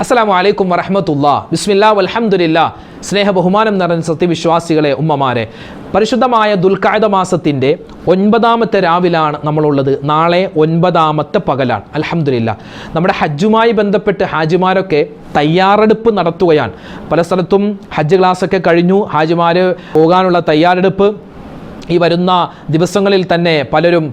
അസ്സലാമു അലൈക്കും വറഹ്മത്തുള്ളാഹി. ബിസ്മില്ലാഹി വൽഹംദുലില്ലാഹ്. സ്നേഹ ബഹുമാനം നിറഞ്ഞ സത്യവിശ്വാസികളെ, ഉമ്മമാരെ, പരിശുദ്ധമായ ദുൽഖഅദ മാസത്തിൻ്റെ 9ാമത്തെ രാവിലാണ് നമ്മളുള്ളത്. നാളെ 9ാമത്തെ പകലാണ്. അൽഹംദുലില്ലാഹ്. നമ്മുടെ ഹജ്ജുമായി ബന്ധപ്പെട്ട് ഹാജിമാരൊക്കെ തയ്യാറെടുപ്പ് നടത്തുകയാണ്. പല സ്ഥലത്തും ഹജ്ജ് ക്ലാസ്സൊക്കെ കഴിഞ്ഞു. ഹാജിമാർ പോകാനുള്ള തയ്യാറെടുപ്പ് ഈ വരുന്ന ദിവസങ്ങളിൽ തന്നെ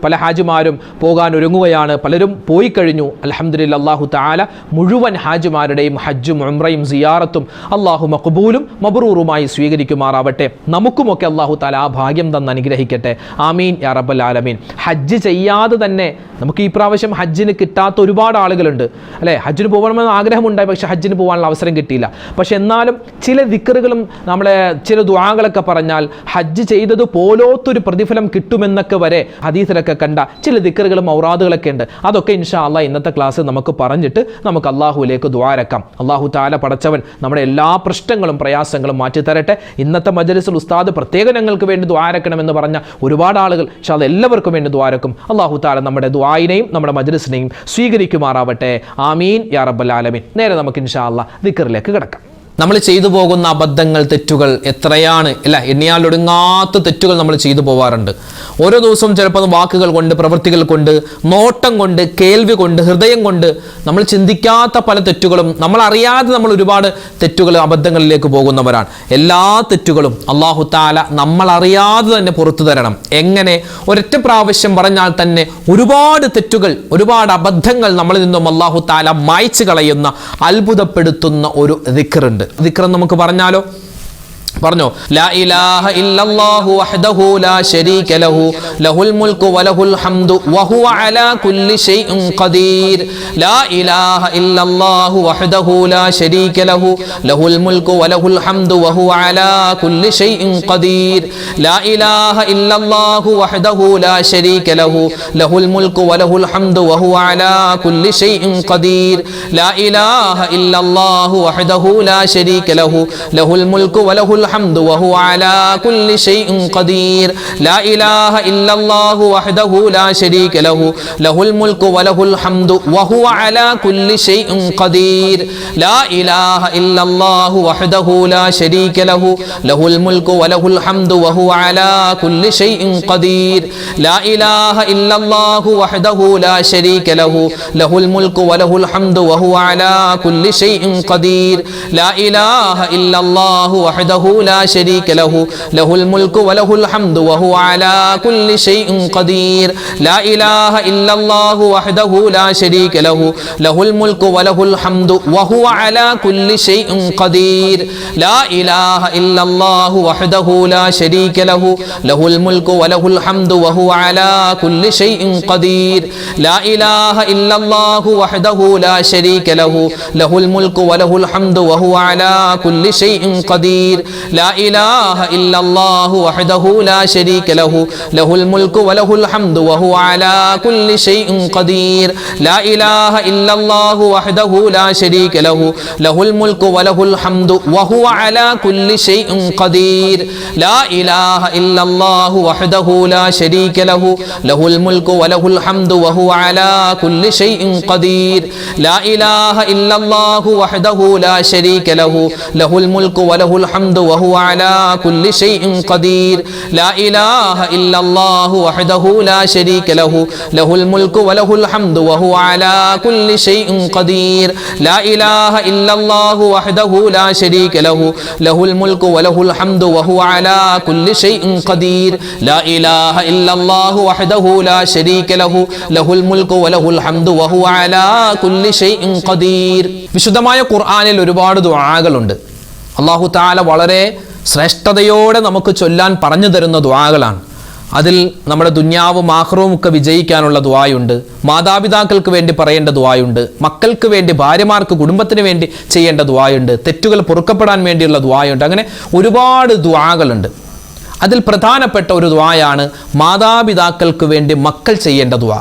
പല ഹാജിമാരും പോകാൻ ഒരുങ്ങുകയാണ്. പലരും പോയി കഴിഞ്ഞു. അൽഹംദുലില്ലാഹ്. അല്ലാഹു തആല മുഴുവൻ ഹാജിമാരുടെയും ഹജ്ജും ഉംറയും സിയാറത്തും അല്ലാഹു മഖ്ബൂലും മബ്റൂറുമായി സ്വീകരിക്കുമാറാവട്ടെ. നമുക്കുമൊക്കെ അല്ലാഹു തആല ആ ഭാഗ്യം തന്ന് അനുഗ്രഹിക്കട്ടെ. ആമീൻ യാ റബ്ബൽ ആലമീൻ. ഹജ്ജ് ചെയ്യാതെ തന്നെ നമുക്ക് ഈ പ്രാവശ്യം ഹജ്ജിന് കിട്ടാത്ത ഒരുപാട് ആളുകളുണ്ട് അല്ലേ? ഹജ്ജിന് പോകണമെന്ന് ആഗ്രഹമുണ്ടായി, പക്ഷെ ഹജ്ജിന് പോകാനുള്ള അവസരം കിട്ടിയില്ല. പക്ഷെ എന്നാലും ചില ദിക്റുകളും നമ്മളെ ചില ദുആകളൊക്കെ പറഞ്ഞാൽ ഹജ്ജ് ചെയ്തത് പോലോത്തൊരു പ്രതിഫലം കിട്ടുമെന്നൊക്കെ വരെ ഹദീസിലൊക്കെ കണ്ട ചില ദിക്റുകളും ഔറാദുകളൊക്കെ ഉണ്ട്. അതൊക്കെ ഇൻഷാ അല്ലാഹ് ഇന്നത്തെ ക്ലാസ് നമുക്ക് പറഞ്ഞിട്ട് നമുക്ക് അള്ളാഹുവിലേക്ക് ദുആരക്കാം. അള്ളാഹു തആല പടച്ചവൻ നമ്മുടെ എല്ലാ പ്രശ്നങ്ങളും പ്രയാസങ്ങളും മാറ്റി തരട്ടെ. ഇന്നത്തെ മജ്‌ലിസിൽ ഉസ്താദ് പ്രത്യേകം ഞങ്ങൾക്ക് വേണ്ടി ദുആരക്കണമെന്ന് പറഞ്ഞ ഒരുപാട് ആളുകൾ ഇൻഷാ അല്ലാഹ് എല്ലാവർക്കും വേണ്ടി ദുആരക്കും. അള്ളാഹു തആല നമ്മുടെ ദുആയിനെയും നമ്മുടെ മജ്‌ലിസിനെയും സ്വീകരിക്കുമാറാവട്ടെ. ആമീൻ യാ റബ്ബൽ ആലമീൻ. നേരെ നമുക്ക് ഇൻഷാ അല്ലാഹ് ദിക്റിലേക്ക് കിടക്കാം. നമ്മൾ ചെയ്തു പോകുന്ന അബദ്ധങ്ങൾ, തെറ്റുകൾ എത്രയാണ് അല്ല, എണ്ണിയാൽ ഒടുങ്ങാത്ത തെറ്റുകൾ നമ്മൾ ചെയ്തു പോവാറുണ്ട്. ഓരോ ദിവസവും ചിലപ്പോൾ വാക്കുകൾ കൊണ്ട്, പ്രവൃത്തികൾ കൊണ്ട്, നോട്ടം കൊണ്ട്, കേൾവി കൊണ്ട്, ഹൃദയം കൊണ്ട് നമ്മൾ ചിന്തിക്കാത്ത പല തെറ്റുകളും നമ്മൾ അറിയാതെ നമ്മൾ ഒരുപാട് തെറ്റുകൾ, അബദ്ധങ്ങളിലേക്ക് പോകുന്നവരാണ്. എല്ലാ തെറ്റുകളും അല്ലാഹു തആല നമ്മൾ അറിയാതെ തന്നെ പുറത്തു തരണം. എങ്ങനെ? ഒരൊറ്റ പ്രാവശ്യം പറഞ്ഞാൽ തന്നെ ഒരുപാട് തെറ്റുകൾ, ഒരുപാട് അബദ്ധങ്ങൾ നമ്മളിൽ നിന്നും അല്ലാഹു തആല മായ്ച്ചു കളയുന്ന, അത്ഭുതപ്പെടുത്തുന്ന ഒരു ദിക്റുണ്ട്. ദിക്ർ നമുക്ക് പറഞ്ഞാലോ? പറഞ്ഞോ. ലാ ഇലാഹ ഇല്ലല്ലാഹു വഹ്ദഹു ലാ ശരീക ലഹു ലഹുൽ മുൽക്കു വലഹുൽ ഹംദു വഹുവ അലാ കുല്ലി ഷൈഇൻ ഖദീർ. ലാ ഇലാഹ ഇല്ലല്ലാഹു വഹ്ദഹു ലാ ശരീക ലഹു ലഹുൽ മുൽക്കു വലഹുൽ ഹംദു വഹുവ അലാ കുല്ലി ഷൈഇൻ ഖദീർ. ലാ ഇലാഹ ഇല്ലല്ലാഹു വഹ്ദഹു ലാ ശരീക ലഹു ലഹുൽ മുൽക്കു വലഹുൽ ഹംദു വഹുവ അലാ കുല്ലി ഷൈഇൻ ഖദീർ. ലാ ഇലാഹ ഇല്ലല്ലാഹു വഹ്ദഹു ലാ ശരീക ലഹു ലഹുൽ മുൽക്കു വലഹുൽ الحمد وهو على كل شيء قدير. لا إله إلا الله وحده لا شريك له له الملك وله الحمد وهو على كل شيء قدير. لا إله إلا الله وحده لا شريك له له الملك وله الحمد وهو على كل شيء قدير. لا إله إلا الله وحده لا شريك له له الملك وله الحمد وهو على كل شيء قدير. لا إله إلا الله وحده لا شريك له له الملك وله الحمد وهو على كل شيء قدير. لا إله إلا الله وحده لا شريك له له الملك وله الحمد وهو على كل شيء قدير. لا إله إلا الله وحده لا شريك له له الملك وله الحمد وهو على كل شيء قدير. لا إله إلا الله وحده لا شريك له له الملك وله الحمد وهو على كل شيء قدير. لا إله إلا الله وحده لا شريك له له الملك وله الحمد وهو على كل شيء قدير. لا إله إلا الله وحده لا شريك له له الملك وله الحمد وهو على كل شيء قدير. لا إله إلا الله وحده لا شريك له له الملك وله الحمد وهو على كل شيء قدير. لا إله إلا الله وحده لا شريك له له الملك وله الحمد وهو على كل شيء قدير. لا إله إلا الله وحده لا شريك له له الملك وله الحمد وهو على كل شيء قدير. لا إله إلا الله وحده لا شريك له له الملك وله الحمد وهو على كل شيء قدير. لا إله إلا الله وحده لا شريك له له الملك وله الحمد وهو على كل شيء قدير. വിശുദ്ധമായ ഖുർആനിൽ ഒരുപാട് ദുആകളുണ്ട്. അല്ലാഹു തആല വളരെ ശ്രേഷ്ഠതയോടെ നമുക്ക് ചൊല്ലാൻ പറഞ്ഞു തരുന്ന ദുആകളാണ്. അതിൽ നമ്മുടെ ദുന്യാവും ആഖിറവും ഒക്കെ വിജയിക്കാനുള്ള ദുആയുണ്ട്. മാതാപിതാക്കൾക്ക് വേണ്ടി പറയേണ്ട ദുആയുണ്ട്. മക്കൾക്ക് വേണ്ടി, ഭാര്യമാർക്ക്, കുടുംബത്തിന് വേണ്ടി ചെയ്യേണ്ട ദുആയുണ്ട്. തെറ്റുകൾ പൊറുക്കപ്പെടാൻ വേണ്ടിയുള്ള ദുആയുണ്ട്. അങ്ങനെ ഒരുപാട് ദുആകളുണ്ട്. അതിൽ പ്രധാനപ്പെട്ട ഒരു ദുആയാണ് മാതാപിതാക്കൾക്ക് വേണ്ടി മക്കൾ ചെയ്യേണ്ട ദുആ.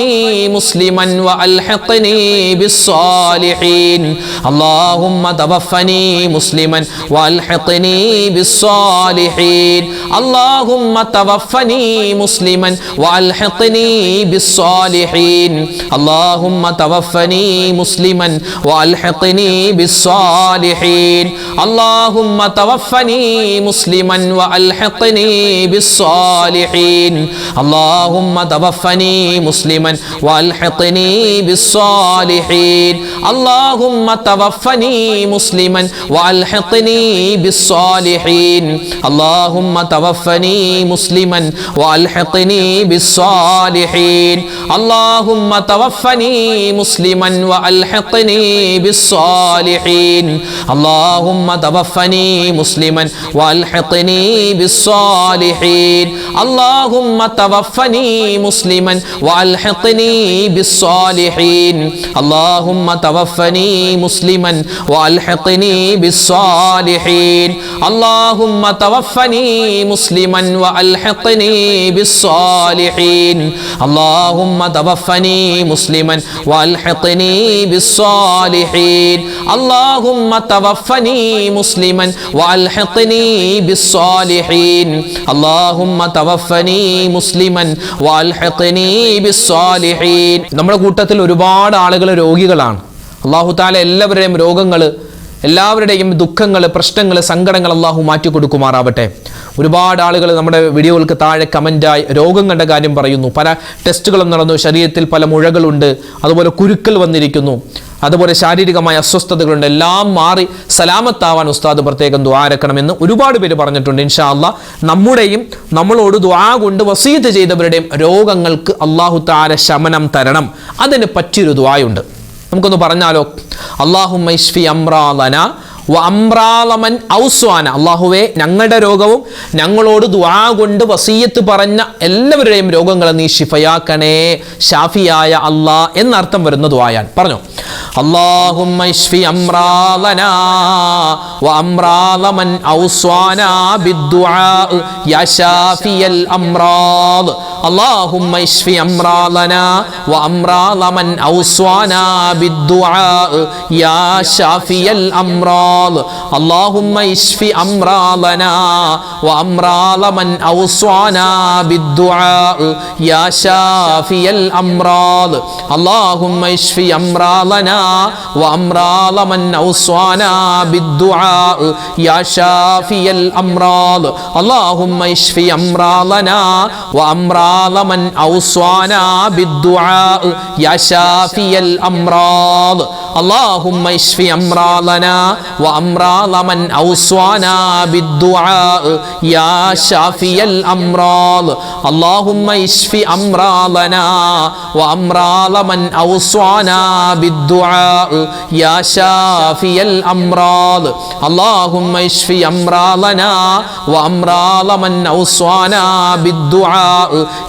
തവഫനി മുസ്ലിമൻ വഅൽഹിഖ്നി ബിസ്സാലിഹീൻ അല്ലാഹുമ്മ തവഫനി മുസ്ലിമൻ വഅൽഹിഖ്നി ബിസ്സാലിഹീൻ അല്ലാഹുമ്മ തവഫനി മുസ്ലിമൻ വഅൽഹിഖ്നി ബിസ്സാലിഹീൻ അല്ലാഹുമ്മ തവഫനി മുസ്ലിമൻ വഅൽഹിഖ്നി ബിസ്സാലിഹീൻ അല്ലാഹുമ്മ തവഫനി മുസ്ലിമൻ വഅൽഹിഖ്നി ബിസ്സാലിഹീൻ അല്ലാഹുമ്മ തവഫനി മുസ്ലിമൻ വഅൽഹിഖ്നി ബിസ്സാലിഹീൻ അല്ലാഹുമ്മ തവഫനി മുസ്ലിമൻ വഅൽഹിഖ്നി ബിസ്സാലിഹീൻ അല്ലാഹുമ്മ തവഫനി മുസ്ലിമൻ വഅൽഹിഖ്നി ബിസ്സാലിഹീൻ അല്ലാഹുമ്മ തവഫനി മുസ്ലിമൻ വഅൽഹിഖ്നി ബിസ്സാലിഹീൻ അല്ലാഹുമ്മ തവഫനി മുസ്ലിമൻ വഅൽഹിഖ്നി ബിസ്സാലിഹീൻ അല്ലാഹുമ്മ തവഫനി മുസ്ലിമൻ വഅൽഹിഖ്നി ബിസ്സാലിഹീൻ അല്ലാഹുമ്മ തവഫനി മുസ്ലിമൻ വഅൽഹിഖ്നി ബിസ്സാലിഹീൻ അല്ലാഹുമ്മ തവഫനി മുസ്ലിമൻ വഅൽഹിഖ്നി ബിസ്സാലിഹീൻ അല്ലാഹുമ്മ തവഫനി മുസ്ലിമൻ വഅൽഹിഖ്നി ബിസ്സാലിഹീൻ അല്ലാഹുമ്മ തവഫനി മുസ്ലിമൻ വഅൽഹിഖ്നി ബിസ്സാലിഹീൻ അല്ലാഹുമ്മ തവഫനി മുസ്ലിമൻ വഅൽഹിഖ്നി ബിസ്സാലിഹീൻ. നമ്മുടെ കൂട്ടത്തിൽ ഒരുപാട് ആളുകൾ രോഗികളാണ്. അല്ലാഹു തആല എല്ലാവരുടെയും രോഗങ്ങൾ, എല്ലാവരുടെയും ദുഃഖങ്ങൾ, പ്രശ്നങ്ങൾ, സങ്കടങ്ങൾ അല്ലാഹു മാറ്റി കൊടുക്കുമാറാവട്ടെ. ഒരുപാട് ആളുകൾ നമ്മുടെ വീഡിയോകൾക്ക് താഴെ കമൻ്റായി രോഗങ്ങളുടെ കാര്യം പറയുന്നു. പല ടെസ്റ്റുകളും നടന്നു, ശരീരത്തിൽ പല മുഴകളുണ്ട്, അതുപോലെ കുരുക്കൾ വന്നിരിക്കുന്നു, അതുപോലെ ശാരീരികമായ അസ്വസ്ഥതകളുണ്ട്. എല്ലാം മാറി സലാമത്താവാൻ ഉസ്താദ് പ്രത്യേകം ദുആ രക്കണമെന്ന് ഒരുപാട് പേര് പറഞ്ഞിട്ടുണ്ട്. ഇൻഷാ അല്ലാഹ് നമ്മുടെയും നമ്മളോട് ദുആ കൊണ്ട് വസീയത്ത് ചെയ്തവരുടെയും രോഗങ്ങൾക്ക് അല്ലാഹു തആല ശമനം തരണം. അതിന് പറ്റിയൊരു ദുആയുണ്ട്, നമുക്കൊന്ന് പറഞ്ഞാലോ? അല്ലാഹുമ്മ ഇശ്ഫി അംറാലനാ വ അംറാലമൻ ഔസ്വാന. അല്ലാഹുവേ, ഞങ്ങളുടെ രോഗവും ഞങ്ങളോട് ദുആ കൊണ്ട് വസീയത്ത് പറഞ്ഞ എല്ലാവരുടെയും രോഗങ്ങളെ നീ ശിഫയാക്കണേ, ഷാഫിയായ അല്ലാ എന്നർത്ഥം വരുന്ന ദുആയാണ്. പറഞ്ഞു, അല്ലാഹുമ്മ ഇശ്ഫി അംറാലനാ വ അംറാലമൻ ഔസ്വാന ബിദ്ദുആ യാ ഷാഫിയൽ അംറാദ്. അല്ലാഹുമ്മ ഇശ്ഫി അംറാലനാ വ അംറാലമൻ ഔസ്വാന ബിദ്ദുആ യാ ഷാഫിയൽ അംറാദ്. اللهم اشف امراضنا وامراض من اوصانا بالدعاء يا شافي الامراض. اللهم اشف امراضنا وامراض من اوصانا بالدعاء يا شافي الامراض. اللهم اشف امراضنا وامراض من اوصانا بالدعاء يا شافي الامراض. اللهم اشف امراضنا وأمراض من أوصانا بالدعاء يا شافي الأمراض. اللهم اشف أمراضنا وأمراض من أوصانا بالدعاء يا شافي الأمراض. اللهم اشف أمراضنا وأمراض من أوصانا بالدعاء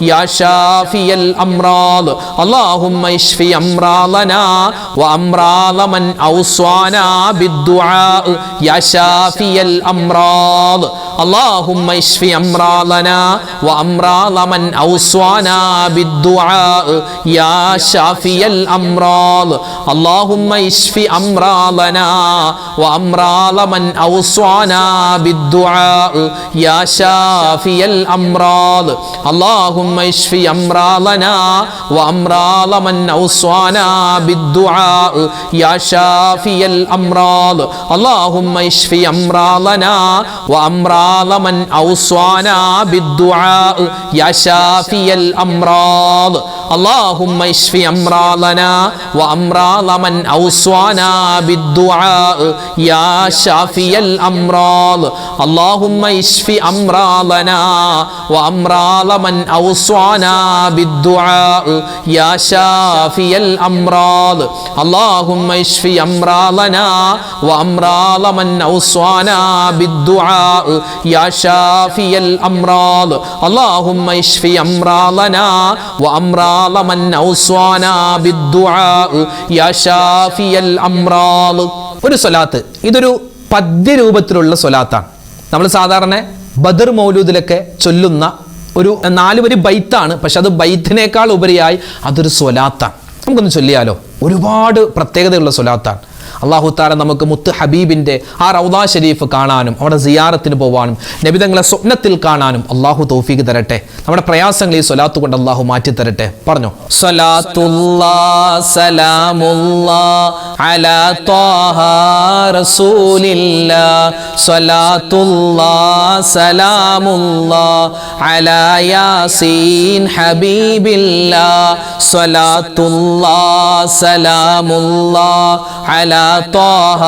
يا شافي الأمراض. اللهم اشف أمراضنا وأمراض من أوصانا بالدعاء يا شافي الأمراض. اللهم اشف أمراضنا وأمراض من أوصانا بالدعاء يا شافي الأمراض. اللهم اشف أمراضنا وأمراض من أوصانا بالدعاء يا شافي الأمراض. اللهم اشف أمراضنا وأمراض من أوصانا بالدعاء يا شافي الأمراض. اللهم اشف أمراضنا وأمراض من أوصانا بالدعاء يا شافي الأمراض. اللهم اشف أمراضنا وأمراض من أوصانا بالدعاء يا شافي الأمراض. اللهم اشف أمراضنا وأمراض من أوصانا بالدعاء يا شافي الأمراض. اللهم اشف أمراضنا وأمراض من أوصانا بالدعاء يا شافي الأمراض. اللهم اشف أمراضنا وأمراض من أوصانا بالدعاء يا شافي الأمراض. ഒരു സ്വലാത്ത്, ഇതൊരു പദ്യരൂപത്തിലുള്ള സ്വലാത്താണ്. നമ്മൾ സാധാരണ ബദർ മൗലൂദിലൊക്കെ ചൊല്ലുന്ന ഒരു 4 വരി ബൈത്താണ്, പക്ഷെ അത് ബൈത്തിനേക്കാൾ ഉപരിയായി അതൊരു സ്വലാത്താണ്. നമുക്കൊന്ന് ചൊല്ലിയാലോ? ഒരുപാട് പ്രത്യേകതയുള്ള സ്വലാത്താണ്. അള്ളാഹു താല നമുക്ക് മുത്ത് ഹബീബിൻ്റെ ആ റൗദ ഷരീഫ് കാണാനും അവിടെ സിയാറത്തിന് പോകാനും നബിതങ്ങളെ സ്വപ്നത്തിൽ കാണാനും അള്ളാഹു തൗഫീഖ് തരട്ടെ. നമ്മുടെ പ്രയാസങ്ങൾ ഈ സ്വലാത്ത് കൊണ്ട് അള്ളാഹു മാറ്റി തരട്ടെ. പറഞ്ഞു സ്വലാത്തുല്ലാഹ് സലാമുല്ലാഹ് അലാ ത്വാഹ റസൂലില്ലാഹ് സ്വലാത്തുല്ലാഹ് സലാമുല്ലാഹ് അലാ യാസീൻ ഹബീബില്ലാഹ് സ്വലാത്തുല്ലാഹ് സലാമുല്ലാഹ് അലാ ത്വാഹ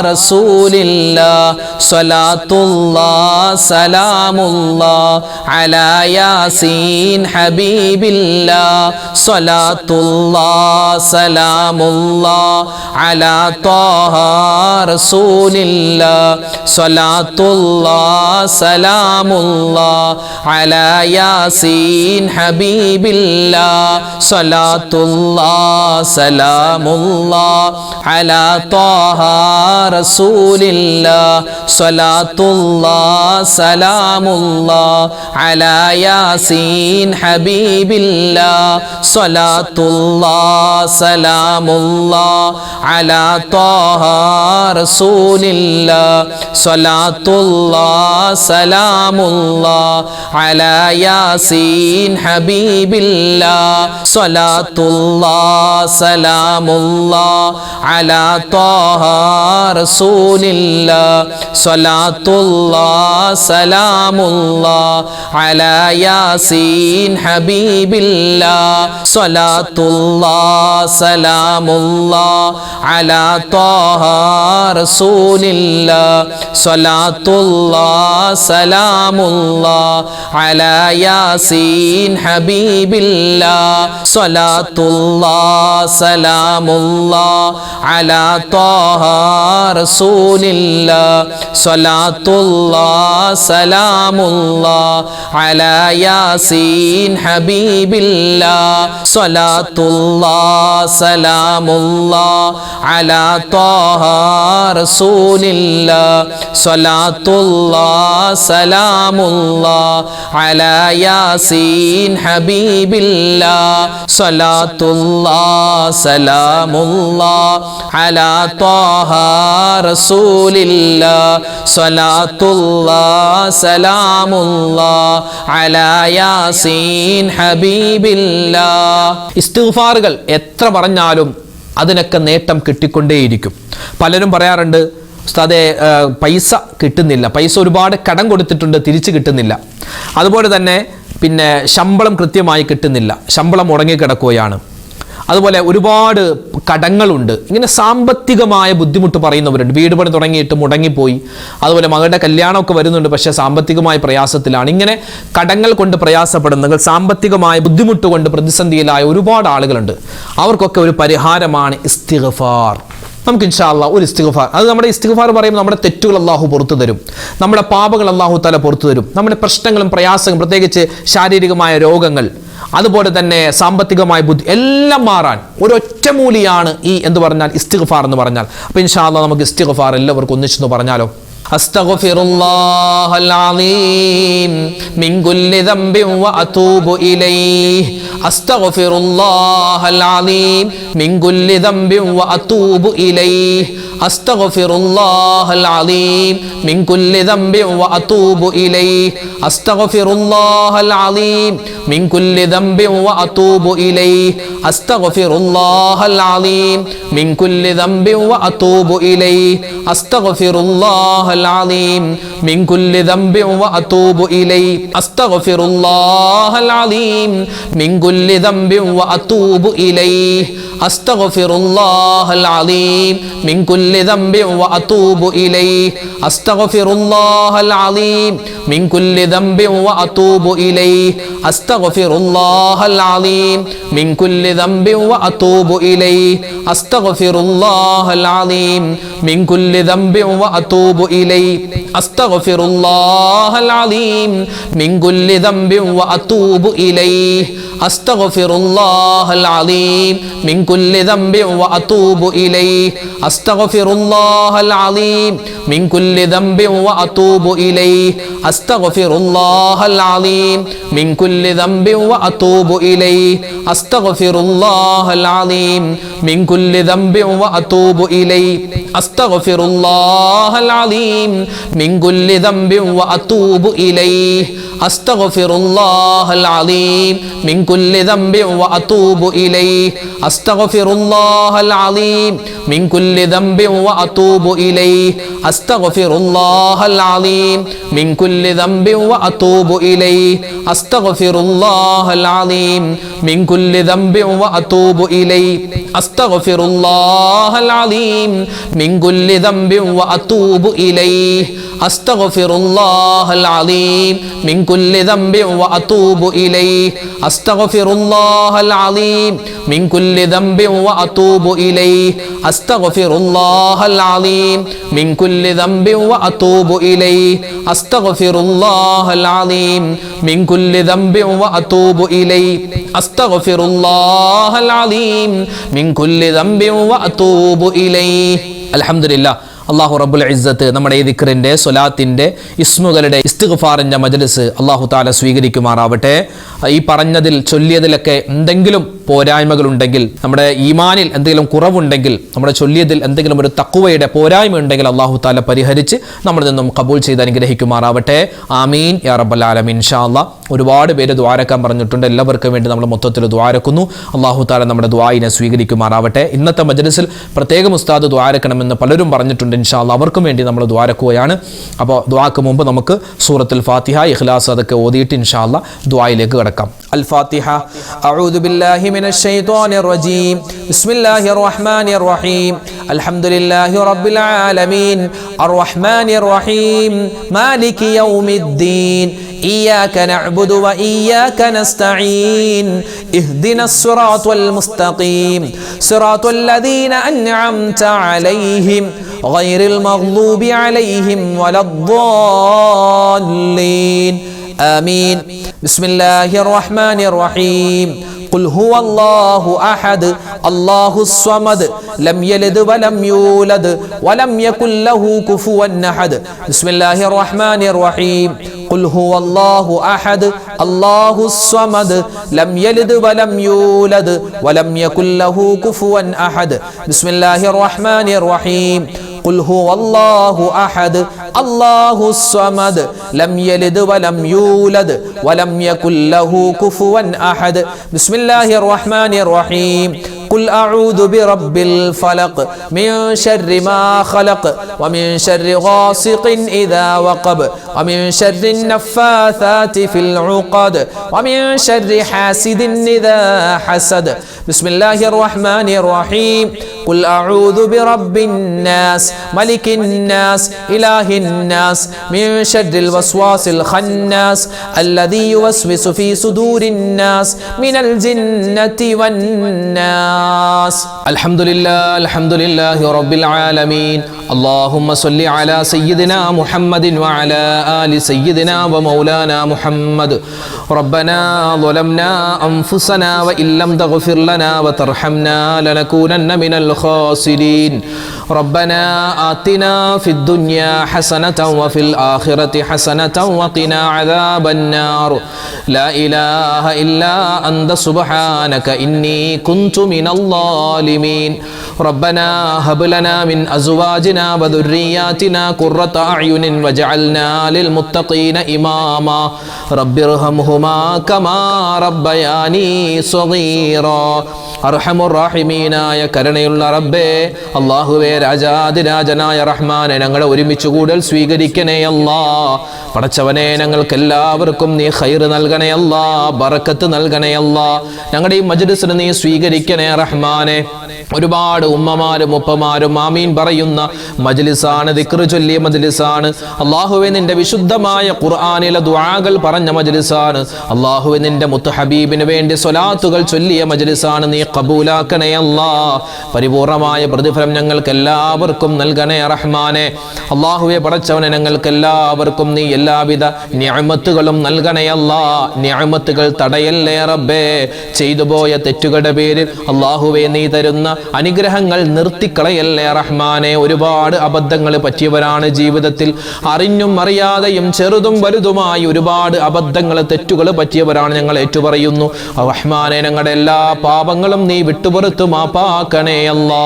റസൂലില്ലാഹ് സ്വലാത്തുല്ലാഹ് സലാമുല്ലാഹ് അലാ യാസീൻ ഹബീബില്ലാഹ് സ്വലാത്തുല്ലാഹ് സലാമുല്ലാഹ് അലാ ത്വാഹ റസൂലില്ലാഹ് സ്വലാത്തുല്ലാഹ് സലാമുല്ലാഹ് അലാ യാസീൻ ഹബീബില്ലാഹ് സ്വലാത്തുല്ലാഹ് സലാമുല്ലാഹ് അലാ ത്വാഹ റസൂലില്ലാഹ് സ്വലാത്തുല്ലാഹ് സലാമുല്ലാഹ് അലാ യാസീൻ ഹബീബില്ലാഹ് സ്വലാത്തുല്ലാഹ് സലാമുല്ലാഹ് അലാ ത്വാഹ റസൂലില്ലാഹ് സ്വലാത്തുല്ലാഹ് സലാമുല്ലാഹ് അലാ യാസീൻ ഹബീബില്ലാഹ് സ്വലാത്തുല്ലാഹ് സലാമുല്ലാഹ് അലാ ത്വാഹ റസൂലില്ലാഹ് സ്വലാത്തുല്ലാഹ് സലാമുല്ലാഹ് അലാ യാസീൻ ഹബീബില്ലാഹ് സ്വലാത്തുല്ലാഹ് സലാമുല്ലാഹ് അലാ ത്വാഹ റസൂലില്ലാഹ് സ്വലാത്തുല്ലാഹ് സലാമുല്ലാഹ് അലാ യാസീൻ ഹബീബില്ലാഹ് സ്വലാത്തുല്ലാഹ് സലാമുല്ലാഹ് അലാ ത്വാഹ റസൂലില്ലാഹ് സ്വലാത്തുല്ലാഹ് സലാമുല്ലാഹ് അലാ യാസീൻ ഹബീബില്ലാഹ് സ്വലാത്തുല്ലാഹ് സലാമുല്ലാഹ് അലാ ത്വാഹ റസൂലില്ലാഹ് സ്വലാത്തുല്ലാഹ് സലാമുല്ലാഹ് അലാ യാസീൻ ഹബീബില്ലാഹ് സ്വലാത്തുല്ലാഹ് സലാമുല്ലാഹ് അലാ ത്വാഹ റസൂലില്ലാഹ് സ്വലാത്തുല്ലാഹ് സലാമുല്ലാഹ് അലാ യാസീൻ ഹബീബില്ലാഹ്. ഇസ്തിഗ്ഫാറുകൾ എത്ര പറഞ്ഞാലും അതിനൊക്കെ നേട്ടം കിട്ടിക്കൊണ്ടേയിരിക്കും. പലരും പറയാറുണ്ട്, ഉസ്താദേ പൈസ കിട്ടുന്നില്ല, പൈസ ഒരുപാട് കടം കൊടുത്തിട്ടുണ്ട്, തിരിച്ചു കിട്ടുന്നില്ല. അതുപോലെ തന്നെ പിന്നെ ശമ്പളം കൃത്യമായി കിട്ടുന്നില്ല, ശമ്പളം മുടങ്ങിക്കിടക്കുകയാണ്. അതുപോലെ ഒരുപാട് കടങ്ങളുണ്ട്. ഇങ്ങനെ സാമ്പത്തികമായ ബുദ്ധിമുട്ട് പറയുന്നവരുണ്ട്. വീട് പണി തുടങ്ങിയിട്ട് മുടങ്ങിപ്പോയി, അതുപോലെ മകളുടെ കല്യാണമൊക്കെ വരുന്നുണ്ട്, പക്ഷേ സാമ്പത്തികമായ പ്രയാസത്തിലാണ്. ഇങ്ങനെ കടങ്ങൾ കൊണ്ട് പ്രയാസപ്പെടുന്നവർ, സാമ്പത്തികമായ ബുദ്ധിമുട്ട് കൊണ്ട് പ്രതിസന്ധിയിലായ ഒരുപാട് ആളുകളുണ്ട്. അവർക്കൊക്കെ ഒരു പരിഹാരമാണ് ഇസ്തിഗ്ഫാർ. നമുക്ക് ഇൻഷാ അല്ലാഹ് ഒരു ഇസ്തിഗ്ഫാർ, അത് നമ്മുടെ ഇസ്തിഗ്ഫാർ പറയുമ്പോൾ നമ്മുടെ തെറ്റുകൾ അല്ലാഹു പുറത്തു തരും, നമ്മുടെ പാപങ്ങൾ അല്ലാഹു തആല പുറത്തു തരും, നമ്മുടെ പ്രശ്നങ്ങളും പ്രയാസങ്ങളും പ്രത്യേകിച്ച് ശാരീരികമായ രോഗങ്ങൾ, അതുപോലെ തന്നെ സാമ്പത്തികമായ ബുദ്ധി എല്ലാം മാറാൻ ഒരൊറ്റമൂലിയാണ് ഈ എന്ന് പറഞ്ഞാൽ ഇസ്തിഗ്ഫാർ എന്ന് പറഞ്ഞാൽ. അപ്പോൾ ഇൻഷാ അല്ലാഹ് നമുക്ക് ഇസ്തിഗ്ഫാർ എല്ലാവർക്കും ഒന്നിച്ചെന്ന് പറഞ്ഞാലോ? അസ്തഗ്ഫിറുല്ലാഹൽ അലീം മിൻ കുല്ലി ദംബിൻ വഅതൂബു ഇലൈഹി അസ്തഗ്ഫിറുല്ലാഹൽ അലീം മിൻ കുല്ലി ദംബിൻ വഅതൂബു ഇലൈഹി അസ്തഗ്ഫിറുല്ലാഹൽ അലീം മിൻ കുല്ലി ദംബിൻ വഅതൂബു ഇലൈഹി അസ്തഗ്ഫിറുല്ലാഹൽ അലീം മിൻ കുല്ലി ദംബിൻ വഅതൂബു ഇലൈഹി അസ്തഗ്ഫിറുല്ലാഹൽ അലീം മിൻ കുല്ലി ദംബിൻ വഅതൂബു ഇലൈഹി അസ്തഗ്ഫിറുല്ലാഹൽ العظيم من كل ذنب وأتوب إليه أستغفر الله العظيم من كل ذنب وأتوب إليه أستغفر الله العظيم من كل ذنب وأتوب إليه أستغفر الله العظيم من كل ذنب وأتوب إليه أستغفر الله العظيم من كل ذنب وأتوب إليه أستغفر الله العظيم من كل ذنب وأتوب إليه أستغفر الله العظيم من كل ذنب وأتوب إليه أستغفر الله العظيم من كل ذنب وأتوب إليه أستغفر الله العظيم മിൻ കുല്ലി ദംബിൻ വഅതൂബു ഇലൈഹി അസ്തഗ്ഫിറുല്ലാഹൽ അലീം മിൻ കുല്ലി ദംബിൻ വഅതൂബു ഇലൈഹി അസ്തഗ്ഫിറുല്ലാഹൽ അലീം മിൻ കുല്ലി ദംബിൻ വഅതൂബു ഇലൈഹി അസ്തഗ്ഫിറുല്ലാഹൽ അലീം മിൻ കുല്ലി ദംബിൻ വഅതൂബു ഇലൈഹി അസ്തഗ്ഫിറുല്ലാഹൽ അലീം മിൻ കുല്ലി ദംബിൻ വഅതൂബു ഇലൈഹി അസ്തഗ്ഫിറുല്ലാഹൽ അലീം മിൻ കുല്ലി ദംബിൻ വഅതൂബു ഇലൈഹി അസ്തഗ്ഫിറുല്ലാഹൽ അലീം മിൻ കുല്ലി ദംബിൻ വഅതൂബു ഇലൈഹി അസ്തഗ്ഫിറുല്ലാഹൽ അലീം മിൻ കുല്ലി ദംബിൻ വഅതൂബു ഇലൈഹി അസ്തഗ്ഫിറുല്ലാഹൽ അലീം മിൻ കുല്ലി ദംബിൻ വഅതൂബു ഇലൈഹി അസ്തഗ്ഫിറുല്ലാഹൽ അലീം മിൻ കുല്ലി ദംബിൻ വഅതൂബു ഇലൈഹി അസ്തഗ്ഫിറുല്ലാഹൽ അലീം മിൻ കുല്ലി ദംബിൻ വഅതൂബു ഇലൈഹി അസ്തഗ്ഫിറുല്ലാഹൽ അലീം മിൻ കുല്ലി ദംബിൻ വഅതൂബു ഇലൈഹി അസ്തഗ്ഫിറുല്ലാഹൽ അലീം മിൻ കുല്ലി ദംബിൻ വഅതൂബു ഇലൈഹി അസ്തഗ്ഫിറുല്ലാഹൽ അലീം മിൻ കുല്ലി ദംബിൻ വഅതൂബു ഇലൈഹി. അൽഹംദുലില്ലാഹ്. അള്ളാഹു റബ്ബുൽ ഇസ്സത്ത് നമ്മുടെ ഈ ദിക്റിന്റെ സ്വലാത്തിന്റെ ഇസ്മുകളുടെ ഇസ്തിഗ്ഫാറിന്റെ മജ്ലിസ് അള്ളാഹു തആല സ്വീകരിക്കുമാറാവട്ടെ. ഈ പറഞ്ഞതിൽ ചൊല്ലിയതിലൊക്കെ എന്തെങ്കിലും പോരായ്മകൾ ഉണ്ടെങ്കിൽ, നമ്മുടെ ഈമാനിൽ എന്തെങ്കിലും കുറവുണ്ടെങ്കിൽ, നമ്മുടെ ചൊല്ലിയതിൽ എന്തെങ്കിലും ഒരു തഖ്വയുടെ പോരായ്മ ഉണ്ടെങ്കിൽ അള്ളാഹു തആല പരിഹരിച്ച് നമ്മളിൽ നിന്നും കബൂൽ ചെയ്ത് അനുഗ്രഹിക്കുമാറാവട്ടെ. ആമീൻ യാ റബ്ബൽ ആലമീൻ. ഇൻഷാ അല്ലാഹ് ഒരുപാട് പേര് ദുആരക്കാൻ പറഞ്ഞിട്ടുണ്ട്. എല്ലാവർക്കും വേണ്ടി നമ്മൾ മൊത്തത്തിൽ ദുആരക്കുന്നു. അള്ളാഹു തആല നമ്മുടെ ദുആയിനെ സ്വീകരിക്കുമാറാവട്ടെ. ഇന്നത്തെ മജ്ലിസിൽ പ്രത്യേകം ഉസ്താദ് ദുആരക്കണമെന്ന് പലരും പറഞ്ഞിട്ടുണ്ട്. ഇൻഷാ അല്ലാഹ് അവർക്കും വേണ്ടി നമ്മൾ ദുആരക്കുകയാണ്. അപ്പോൾ ദുആക്ക് മുമ്പ് നമുക്ക് സൂറത്തുൽ ഫാത്തിഹ, ഇഖ്ലാസ് അതൊക്കെ ഓതിയിട്ട് ഇൻഷാ അല്ലാഹ് ദുആയിലേക്ക് കടക്കാം. അൽ ഫാത്തിഹ. അഊദു ബില്ലാഹി മിനശ് ശൈത്വാനിർ റജീം. ബിസ്മില്ലാഹിർ റഹ്മാനിർ റഹീം. അൽഹംദുലില്ലാഹി റബ്ബിൽ ആലമീൻ അർറഹ്മാനിർ റഹീം മാലികി യൗമിദ്ദീൻ إياك نعبد وإياك نستعين اهدنا الصراط المستقيم صراط الذين أنعمت عليهم غير المغضوب عليهم ولا الضالين آمين. بسم الله الرحمن الرحيم. قل هو الله أحد الله الصمد لم يلد ولم يولد ولم يكن له كفوا أحد. بسم الله الرحمن الرحيم. قل هو الله أحد الله الصمد لم يلد ولم يولد ولم يكن له كفوا أحد. بسم الله الرحمن الرحيم. قل هو الله أحد الله الصمد لم يلد ولم يولد ولم يكن له كفوا أحد. بسم الله الرحمن الرحيم. قل أعوذ برب الفلق من شر ما خلق ومن شر غاسق إذا وقب ومن شر النفاثات في العقد ومن شر حاسد إذا حسد. بسم الله الرحمن الرحيم. قل أعوذ برب الناس ملك الناس إله الناس من شر الوسواس الخناس الذي يوسوس في صدور الناس من الجنة والناس. الحمد لله رب العالمين. اللهم صل على سيدنا محمد وعلى آل سيدنا ومولانا محمد. ربنا ظلمنا أنفسنا وإن لم تغفر لنا وترحمنا لنكونن من الخاسرين. ربنا آتنا في الدنيا حسنة وفي الآخرة حسنة وقنا عذاب النار. لا إله إلا أنت سبحانك إني كنت من الظالمين. ربنا هب لنا من أزواجنا وذرياتنا قرة أعين واجعلنا للمتقين إماما. رب ارحمهما كما ربياني صغيرا. അർഹമുർറാഹിമീനായ കരുണയുള്ള റബ്ബേ, അല്ലാഹുവേ, രാജാതിരാജനായ റഹ്മാനെ, ഞങ്ങളെ ഒരുമിച്ച് കൂടൽ സ്വീകരിക്കണേ അല്ലാ. പടച്ചവനെ, ഞങ്ങൾക്ക് എല്ലാവർക്കും നീ ഖൈർ നൽകണേ അല്ലാ, ബറക്കത്ത് നൽകണേ അല്ലാ. ഞങ്ങളുടെ ഈ മജ്ലിസിനെ നീ സ്വീകരിക്കണേ റഹ്മാനെ. ഒരുപാട് ഉമ്മമാരും ഉപ്പമാരും ആമീൻ പറയുന്ന മജ്ലിസാണ്, ദിക്ർ ചൊല്ലിയ മജ്ലിസാണ്. അല്ലാഹുവേ, നിന്റെ വിശുദ്ധമായ ഖുർആനിലെ ദുആകൾ പറഞ്ഞ മജ്ലിസാണ്. അല്ലാഹുവേ, നിന്റെ മുത്ത് ഹബീബിന് വേണ്ടി സ്വലാത്തുകൾ ചൊല്ലിയ മജ്ലിസാണ്. നീ ഖബൂലാക്കണേ അല്ലാ. പരിപൂർണമായ പ്രതിഫലം ഞങ്ങൾക്ക് എല്ലാവർക്കും നൽകണേ റഹ്മാനെ. അല്ലാഹുവേ, പടച്ചവനെ, ഞങ്ങൾക്ക് എല്ലാവർക്കും നീ എല്ലാവിധ നിഅമത്തുകളും നൽകണേ അല്ലാ. നിഅമത്തുകൾ തടയല്ലേ റബ്ബേ. ചെയ്തു പോയ തെറ്റുകളുടെ പേരിൽ അല്ലാഹുവേ, നീ തരുന്ന അനുഗ്രഹങ്ങൾ നിർത്തിക്കളയല്ലേ റഹ്മാനെ. ഒരുപാട് അബദ്ധങ്ങൾ പറ്റിയവരാണ് ജീവിതത്തിൽ, അറിഞ്ഞും അറിയാതെയും ചെറുതും വലുതുമായി ഒരുപാട് അബദ്ധങ്ങൾ തെറ്റുകൾ പറ്റിയവരാണ്. ഞങ്ങൾ ഏറ്റുപറയുന്നു റഹ്മാനെ, ഞങ്ങളുടെ എല്ലാ പാപങ്ങളും നീ വിട്ടുപുറത്തു മാപ്പാക്കണേ അല്ലാ.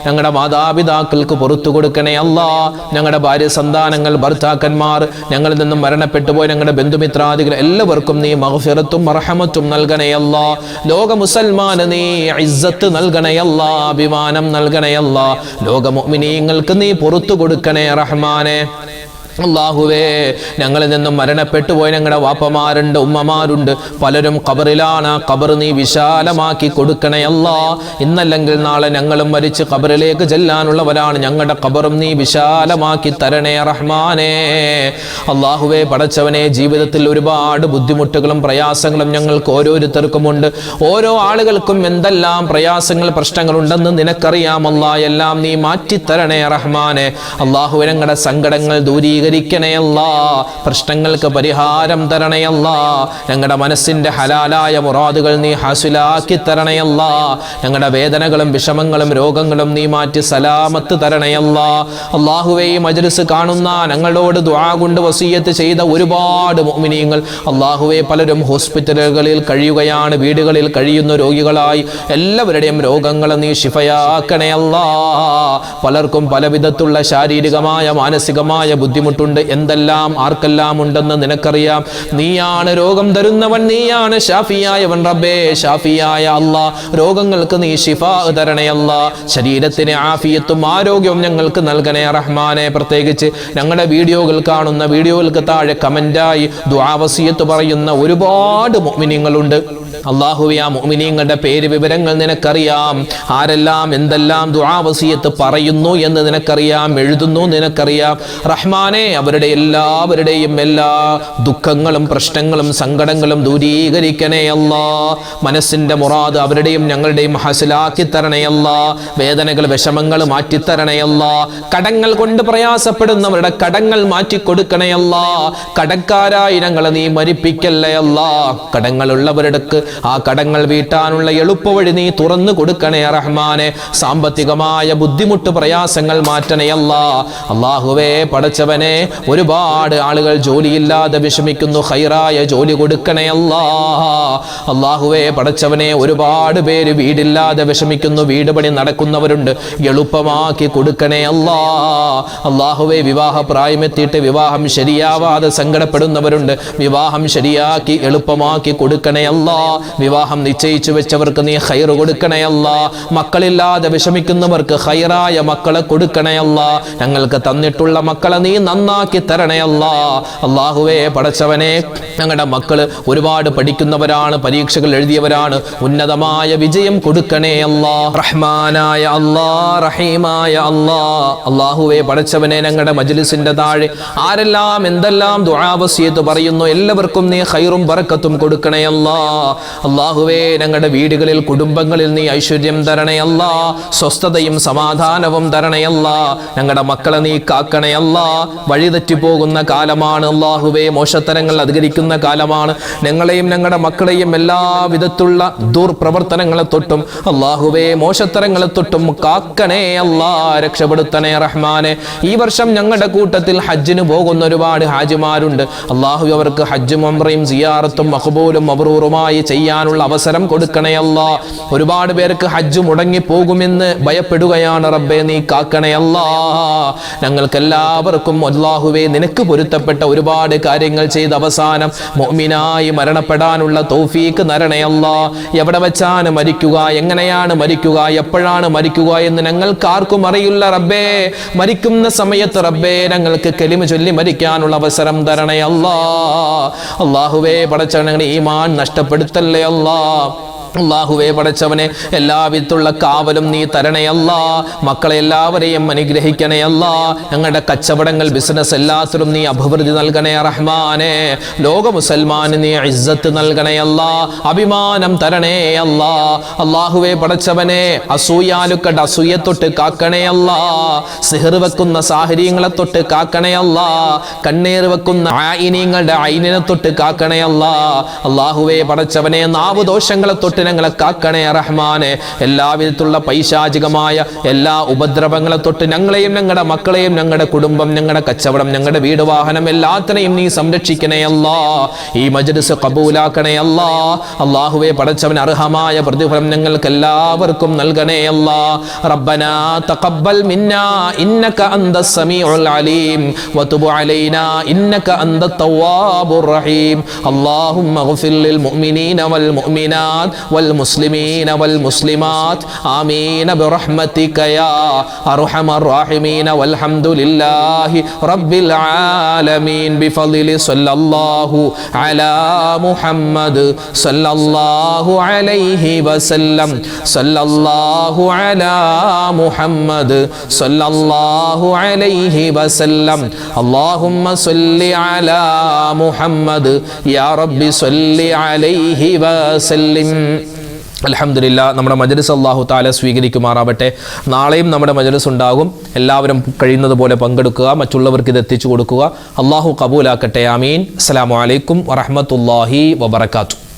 ഞങ്ങളുടെ മാതാപിതാക്കൾക്ക് പുറത്തു കൊടുക്കണേ അല്ലാ. ഞങ്ങളുടെ ഭാര്യ സന്താനങ്ങൾ ഭർത്താക്കന്മാർ ഞങ്ങളിൽ നിന്നും മരണപ്പെട്ടു പോയ ഞങ്ങളുടെ ബന്ധുമിത്രാദികൾ എല്ലാവർക്കും നീ മഗ്ഫിറത്തും മർഹമത്തും നൽകണേ അല്ലാ. ലോക മുസൽമാന് നീ ഇസ്സത്ത് നൽകണേ അല്ലാ, അഭിമാനം നൽകണേ അല്ലാ. ലോക മുഅ്മിനീങ്ങൾക്ക് നീ പുറത്തു കൊടുക്കണേ റഹ്മാനെ. അല്ലാഹുവേ, ഞങ്ങളിൽ നിന്നും മരണപ്പെട്ടു പോയ ഞങ്ങളുടെ വാപ്പമാരുണ്ട്, ഉമ്മമാരുണ്ട്, പലരും ഖബറിലാണ്. ഖബർ നീ വിശാലമാക്കി കൊടുക്കണേ അല്ലാ. ഇന്നല്ലെങ്കിൽ നാളെ ഞങ്ങളും മരിച്ച് ഖബറിലേക്ക് ചെല്ലാനുള്ളവരാണ്. ഞങ്ങളുടെ ഖബറും നീ വിശാലമാക്കി തരണേ റഹ്മാനേ. അല്ലാഹുവേ, പടച്ചവനെ, ജീവിതത്തിൽ ഒരുപാട് ബുദ്ധിമുട്ടുകളും പ്രയാസങ്ങളും ഞങ്ങൾക്ക് ഓരോരുത്തർക്കുമുണ്ട്. ഓരോ ആളുകൾക്കും എന്തെല്ലാം പ്രയാസങ്ങൾ പ്രശ്നങ്ങളുണ്ടെന്ന് നിനക്കറിയാമല്ലാ. എല്ലാം നീ മാറ്റിത്തരണേ റഹ്മാനെ. അല്ലാഹുവേ, ഞങ്ങളുടെ സങ്കടങ്ങൾ ദൂരീകരിക്കണയല്ലാ, പ്രശ്നങ്ങൾക്ക് പരിഹാരം തരണയല്ലാ. ഞങ്ങളുടെ മനസ്സിന്റെ ഹലാലായ മുറാദുകൾ നീ ഹാസിലാക്കി തരണയല്ലാ. ഞങ്ങളുടെ വേദനകളും വിഷമങ്ങളും രോഗങ്ങളും നീ മാറ്റി സലാമത്ത് തരണയല്ലാ. അല്ലാഹുവേ, ഈ മജ്ലിസ് കാണുന്ന ഞങ്ങളോട് ദുആ കൊണ്ട് വസിയത്ത് ചെയ്ത ഒരുപാട് മുഅ്മിനീങ്ങൾ അല്ലാഹുവേ, പലരും ഹോസ്പിറ്റലുകളിൽ കഴിയുകയാണ്, വീടുകളിൽ കഴിയുന്ന രോഗികളായി. എല്ലാവരുടെയും രോഗങ്ങൾ നീ ശിഫയാക്കണയല്ലാ. പലർക്കും പലവിധത്തുള്ള ശാരീരികമായ മാനസികമായ ബുദ്ധിമുട്ടുണ്ട്. എന്തെല്ലാം ആർക്കെല്ലാം ഉണ്ടെന്ന് നിനക്കറിയാം. നീയാണ് രോഗം തരുന്നവൻ, നീയാണ് ഷാഫിയായവൻ റബ്ബേ. ഷാഫിയായ അല്ലാ, രോഗങ്ങൾക്ക് നീ ശിഫാ തരണേ അല്ലാ. ശരീരത്തിന് ആഫിയത്തും ആരോഗ്യവും ഞങ്ങൾക്ക് നൽകണേ റഹ്മാനെ. പ്രത്യേകിച്ച് ഞങ്ങളുടെ വീഡിയോകൾ കാണുന്ന വീഡിയോകൾക്ക് താഴെ കമന്റായി ദുആ വസിയത്ത് പറയുന്ന ഒരുപാട് മുഅ്മിനീങ്ങളുണ്ട്. അല്ലാഹുവേ, ആ മുഅ്മിനീങ്ങളുടെ പേര് വിവരങ്ങൾ നിനക്കറിയാം. ആരെല്ലാം എന്തെല്ലാം ദുആ വസിയത്ത് പറയുന്നു എന്ന് നിനക്കറിയാം, എഴുതുന്നു നിനക്കറിയാം റഹ്മാനെ. അവരുടെ എല്ലാവരുടെയും എല്ലാ ദുഃഖങ്ങളും പ്രശ്നങ്ങളും സങ്കടങ്ങളും ദൂരീകരിക്കണേ അല്ലാ. മനസ്സിന്റെ മുറാദ് അവരുടെയും ഞങ്ങളുടെയും ഹാസിലാക്കി തരണേ അല്ലാ. വേദനകൾ വിഷമങ്ങൾ മാറ്റിത്തരണേ അല്ലാ. കടങ്ങൾ കൊണ്ട് പ്രയാസപ്പെടുന്നവരുടെ കടങ്ങൾ മാറ്റിക്കൊടുക്കണേ അല്ലാ. കടക്കാരായി ഞങ്ങളെ നീ മരിപ്പിക്കല്ലേ അല്ലാ. കടങ്ങളുള്ളവരുടെ ആ കടങ്ങൾ വീട്ടാനുള്ള എളുപ്പവഴി നീ തുറന്നു കൊടുക്കണേ റഹ്മാനെ. സാമ്പത്തികമായ ബുദ്ധിമുട്ട് പ്രയാസങ്ങൾ മാറ്റണേ അല്ലാ. അല്ലാഹുവേ, പടച്ചവനെ, ഒരുപാട് ആളുകൾ ജോലിയില്ലാതെ വിഷമിക്കുന്നു. ഖൈറായ ജോലി കൊടുക്കണേ അല്ലാ. അല്ലാഹുവേ, പടച്ചവനെ, ഒരുപാട് പേര് വീടില്ലാതെ വിഷമിക്കുന്നു. വീട് പണി നടക്കുന്നവരുണ്ട്, എളുപ്പമാക്കി കൊടുക്കണേ അല്ലാ. അല്ലാഹുവേ, വിവാഹ പ്രായമെത്തിയിട്ട് വിവാഹം ശരിയാവാതെ സങ്കടപ്പെടുന്നവരുണ്ട്. വിവാഹം ശരിയാക്കി എളുപ്പമാക്കി കൊടുക്കണേ അല്ലാ. വിവാഹം നിശ്ചയിച്ചു വെച്ചവർക്ക് നീ ഖൈർ കൊടുക്കണേ അല്ലാ. മക്കളില്ലാതെ വിഷമിക്കുന്നവർക്ക് ഖൈറായ മക്കളെ കൊടുക്കണേ അല്ലാ. ഞങ്ങൾക്ക് തന്നിട്ടുള്ള മക്കളെ നീ നന്നാക്കി തരണേ അല്ലാ. അല്ലാഹുവേ, പടച്ചവനെ, ഞങ്ങളുടെ മക്കള് ഒരുപാട് പഠിക്കുന്നവരാണ്, പരീക്ഷകൾ എഴുതിയവരാണ്. ഉന്നതമായ വിജയം കൊടുക്കണേ അല്ലാ. റഹ്മാനായ അല്ലാ, റഹീമായ അല്ലാ. അല്ലാഹുവേ, പടച്ചവനെ, ഞങ്ങളുടെ മജ്ലിസിന്റെ താഴെ ആരെല്ലാം എന്തെല്ലാം ദുആ വസിയത്ത് പറയുന്നു എല്ലാവർക്കും നീ ഖൈറും ബറക്കത്തും കൊടുക്കണേ അല്ലാ. അല്ലാഹുവേ, ഞങ്ങളുടെ വീടുകളിൽ കുടുംബങ്ങളിൽ നീ ഐശ്വര്യം തരണേ അല്ലാ. സ്വസ്ഥതയും സമാധാനവും തരണേ അല്ലാ. ഞങ്ങളുടെ മക്കളെ നീ കാക്കണേ അല്ലാ. വഴിതെറ്റി പോകുന്ന കാലമാണ് അല്ലാഹുവേ, മോശത്തരങ്ങൾ അധികരിക്കുന്ന കാലമാണ്. ഞങ്ങളെയും ഞങ്ങളുടെ മക്കളെയും എല്ലാ വിധത്തിലുള്ള ദുർപ്രവർത്തനങ്ങളെ തൊട്ടും അല്ലാഹുവേ, മോശത്തരങ്ങളെ തൊട്ടും കാക്കണേ അല്ലാ, രക്ഷപ്പെടുത്തണേ റഹ്മാനെ. ഈ വർഷം ഞങ്ങളുടെ കൂട്ടത്തിൽ ഹജ്ജിന് പോകുന്ന ഒരുപാട് ഹാജിമാരുണ്ട്. അല്ലാഹു അവർക്ക് ഹജ്ജും ഉംറയും സിയാറത്തും മഖ്ബൂലും മബ്റൂറുമായി ചെയ്യാനുള്ള അവസരം കൊടുക്കണേ അല്ലാ. ഒരുപാട് പേർക്ക് ഹജ്ജ് മുടങ്ങി പോകുമെന്ന് ഭയപ്പെടുകയാണ് റബ്ബേ, നീ കാക്കണേ അല്ലാ. ഞങ്ങൾക്ക് എല്ലാവർക്കും അല്ലാഹുവേ, നിനക്ക് പൊരുത്തപ്പെട്ട ഒരുപാട് കാര്യങ്ങൾ ചെയ്ത് അവസാനം മുഅ്മിനായി മരണപ്പെടാനുള്ള തൗഫീക്ക് തരണേ അല്ലാ. എവിടെ വെച്ചാണ് മരിക്കുക, എങ്ങനെയാണ് മരിക്കുക, എപ്പോഴാണ് മരിക്കുക എന്ന് ഞങ്ങൾക്ക് ആർക്കും അറിയില്ല റബ്ബേ. മരിക്കുന്ന സമയത്ത് റബ്ബേ, ഞങ്ങൾക്ക് കലിമ ചൊല്ലി മരിക്കാനുള്ള അവസരം തരണേ അല്ലാ. അല്ലാഹുവേ, പടച്ചവനെ, ഞങ്ങളുടെ ഈമാൻ നഷ്ടപ്പെടുത്തല്ലേ അല്ലാ. അല്ലാഹുവേ, പടച്ചവനെ, എല്ലാവിധത്തിലുള്ള കാവലും നീ തരണേ അല്ലാ. മക്കളെ എല്ലാവരെയും അനുഗ്രഹിക്കണേ അല്ലാ. ഞങ്ങളുടെ കച്ചവടങ്ങൾ, ബിസിനസ് എല്ലാത്തിലും നീ അഭിവൃദ്ധി നൽകണേ റഹ്മാനെ. ലോക മുസൽമാന് നീ ഇസ്സത്ത് നൽകണേ അല്ലാ. അഭിമാനം തരണേ അല്ലാ. അല്ലാഹുവേ, പടച്ചവനെ, അസൂയാലുക്കളുടെ അസൂയെ തൊട്ട് കാക്കണേ അല്ലാ. സിഹർ വെക്കുന്ന സാഹചര്യങ്ങളെ തൊട്ട് കാക്കണേ അല്ലാ. കണ്ണീർ വെക്കുന്ന ആയിനീങ്ങളുടെ ഐനിനെ തൊട്ട് കാക്കണേ അല്ലാ. അല്ലാഹുവേ, പടച്ചവനെ, നാവ് ദോഷങ്ങളെ തൊട്ട് ഞങ്ങളെ കാക്കണേ റഹ്മാനെ. എല്ലാവിധത്തിലുള്ള പൈശാചികമായ എല്ലാ ഉപദ്രവങ്ങളെ തൊട്ട് ഞങ്ങളെയും ഞങ്ങളുടെ മക്കളെയും ഞങ്ങളുടെ കുടുംബം ഞങ്ങളുടെ കച്ചവടം ഞങ്ങളുടെ വീട് വാഹനം എല്ലാത്തിനെയും നീ സംരക്ഷിക്കണേ അല്ലാ. ഈ മജ്‌ലിസ് ഖബൂലാക്കണേ അല്ലാ. അല്ലാഹുവേ പടച്ചവൻ അർഹമായ പ്രതിഫലം ഞങ്ങൾക്ക് എല്ലാവർക്കും നൽകണേ അല്ലാ. റബ്ബനാ തഖബ്ബൽ മിന്നാ ഇന്നക അന്തസ് സമീഉൽ അലീം വതുബ് അലൈനാ ഇന്നക അന്തത് തവ്വാബുർ റഹീം. അല്ലാഹുമ്മഗ്ഫിർ ലിൽ മുഅ്മിനീന വൽ മുഅ്മിനാത് വൽ മുസ്ലിമീന വൽ മുസ്ലിമാത് ആമീൻ ബിറഹ്മതിക യാ അർഹമർ റഹീമീൻ വൽഹംദുലില്ലാഹി റബ്ബിൽ ആലമീൻ ബിഫളിലി സ്വല്ലല്ലാഹു അലാ മുഹമ്മദ് സ്വല്ലല്ലാഹു അലൈഹി വസല്ലം സ്വല്ലല്ലാഹു അലാ മുഹമ്മദ് സ്വല്ലല്ലാഹു അലൈഹി വസല്ലം. അല്ലാഹുമ്മ സ്വല്ലി അലാ മുഹമ്മദ് യാ റബ്ബി സ്വല്ലി അലൈഹി വസല്ലം. അൽഹംദുലില്ലാ, നമ്മുടെ മജ്‌ലിസ് അല്ലാഹു തആല സ്വീകരിക്കുമാറാവട്ടെ. നാളെയും നമ്മുടെ മജ്‌ലിസ് ഉണ്ടാകും. എല്ലാവരും കഴിയുന്നത് പോലെ പങ്കെടുക്കുക, മറ്റുള്ളവർക്ക് ഇത് എത്തിച്ചു കൊടുക്കുക. അല്ലാഹു ഖബൂലാക്കട്ടെ. ആമീൻ. അസ്സലാമു അലൈക്കും വറഹ്മത്തുള്ളാഹി വബറകാതുഹു.